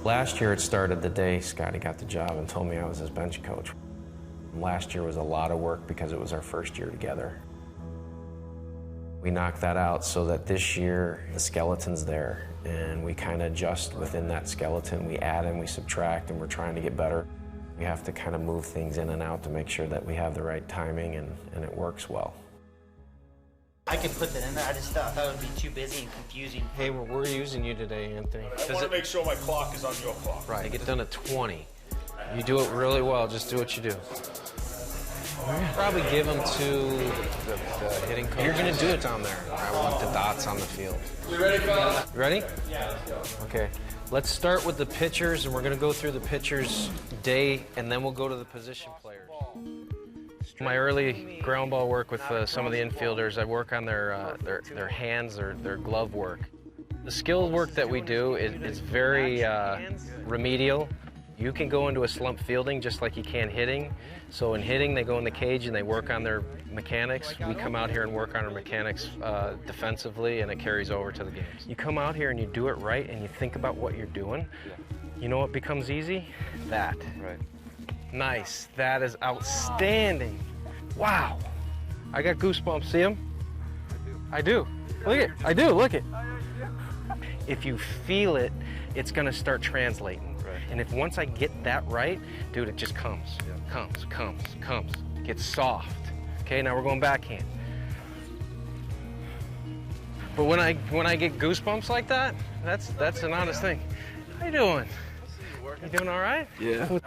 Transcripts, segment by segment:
Last year it started the day Scotty got the job and told me I was his bench coach. Last year was a lot of work because it was our first year together. We knocked that out so that this year the skeleton's there and we kind of adjust within that skeleton. We add and we subtract and we're trying to get better. We have to kind of move things in and out to make sure that we have the right timing and it works well. I could put that in there, I just thought it would be too busy and confusing. Hey, we're using you today, Anthony. I want to make sure my clock is on your clock. Right, I get done at 20. You do it really well, just do what you do. Probably give them to the hitting coach. You're going to do it down there. I want the dots on the field. You ready, fellas? You ready? Yeah, let's go. Okay, let's start with the pitchers, and we're going to go through the pitchers' day, and then we'll go to the position players. My early ground ball work with some of the infielders, I work on their hands, their glove work. The skill work that we do is very remedial. You can go into a slump fielding just like you can hitting. So in hitting, they go in the cage and they work on their mechanics. We come out here and work on our mechanics defensively, and it carries over to the games. You come out here and you do it right and you think about what you're doing. You know what becomes easy? That. Right. Nice. That is outstanding. Wow. I got goosebumps. See them? I do. Look it. I do. Look it. If you feel it, it's going to start translating. And if once I get that right, dude, it just comes, comes, gets soft. Okay, now we're going backhand. But when I get goosebumps like that, that's an honest thing. How you doing? You doing all right? Yeah.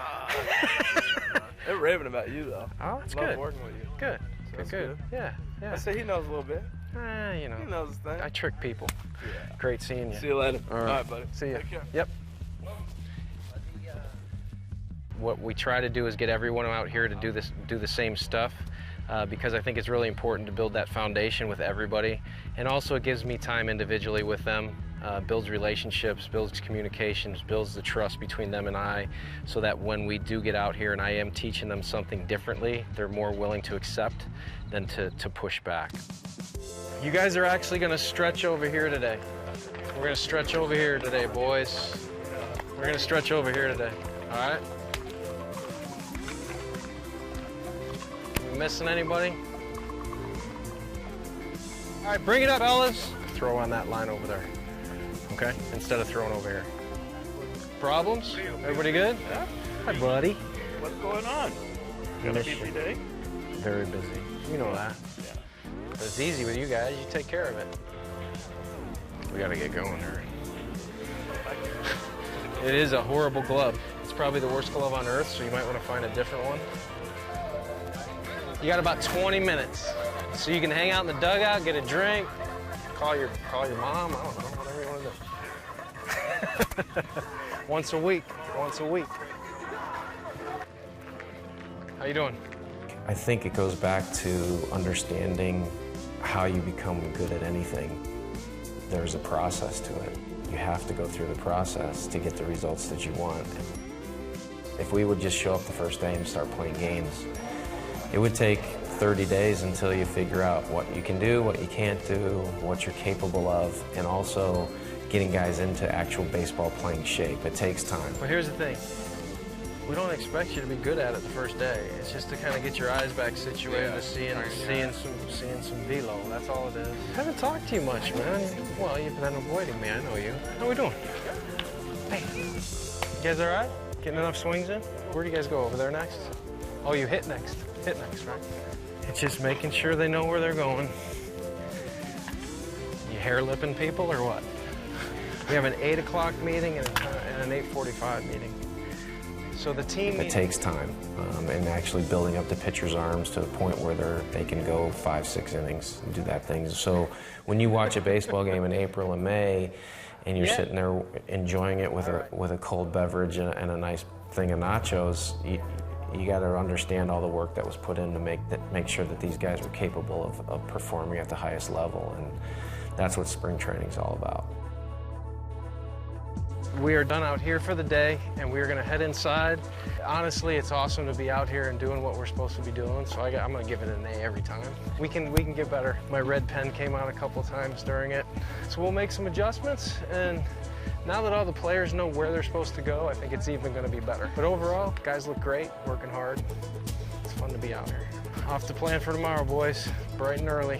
They're raving about you though. Oh, that's Love good. working with you. Good. So Good. Yeah. I say he knows a little bit. You know. He knows his thing. I trick people. Yeah. Great seeing you. See you later. All right buddy. See you. Take care. Yep. What we try to do is get everyone out here to do the same stuff, because I think it's really important to build that foundation with everybody, and also it gives me time individually with them, builds relationships, builds communications, builds the trust between them and I, so that when we do get out here and I am teaching them something differently, they're more willing to accept than to push back. You guys are actually going to stretch over here today. We're going to stretch over here today, boys. We're going to stretch over here today, all right? Missing anybody? All right, bring it up, fellas. Throw on that line over there, okay? Instead of throwing over here. Problems? Everybody good? Yeah. Hi, buddy. What's going on? Got a busy day? Very busy. You know that. Yeah. But it's easy with you guys. You take care of it. We got to get going here. It is a horrible glove. It's probably the worst glove on earth, so you might want to find a different one. You got about 20 minutes. So you can hang out in the dugout, get a drink, call your mom, I don't know, whatever you want to do. Once a week. How you doing? I think it goes back to understanding how you become good at anything. There's a process to it. You have to go through the process to get the results that you want. If we would just show up the first day and start playing games, it would take 30 days until you figure out what you can do, what you can't do, what you're capable of, and also getting guys into actual baseball playing shape. It takes time. Well, here's the thing. We don't expect you to be good at it the first day. It's just to kind of get your eyes back situated to seeing some velo. That's all it is. I haven't talked to you much, man. Well, you've been avoiding me. I know you. How we doing? Hey, you guys all right? Getting enough swings in? Where do you guys go? Over there next? Oh, you hit next. Hit next, right? It's just making sure they know where they're going. You hair-lipping people or what? We have an 8 o'clock meeting and an 8:45 meeting. So the team... It takes time, and actually building up the pitcher's arms to the point where they can go 5-6 innings and do that thing. So when you watch a baseball game in April and May, and you're sitting there enjoying it with a cold beverage and a nice thing of nachos, you got to understand all the work that was put in to make sure that these guys were capable of performing at the highest level, and that's what spring training is all about. We are done out here for the day, and we are going to head inside. Honestly, it's awesome to be out here and doing what we're supposed to be doing, so I'm going to give it an A every time. We can get better. My red pen came out a couple times during it, so we'll make some adjustments, and Now that all the players know where they're supposed to go, I think it's even going to be better. But overall, guys look great, working hard. It's fun to be out here. Off to plan for tomorrow, boys. Bright and early.